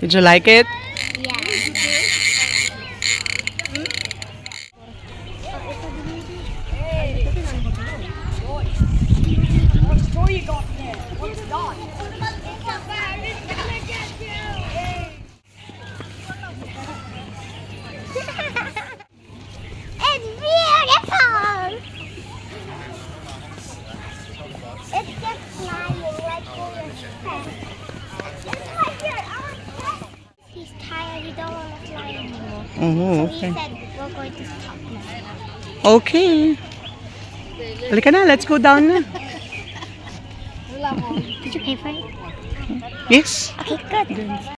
Did you like it? Yeah. It's beautiful. It's just flying like he's tired. He don't want to fly anymore. Oh, So he okay. said we're going to stop now. Okay. Halika na, let's go down na. Did you pay for it? Yes. Okay, good.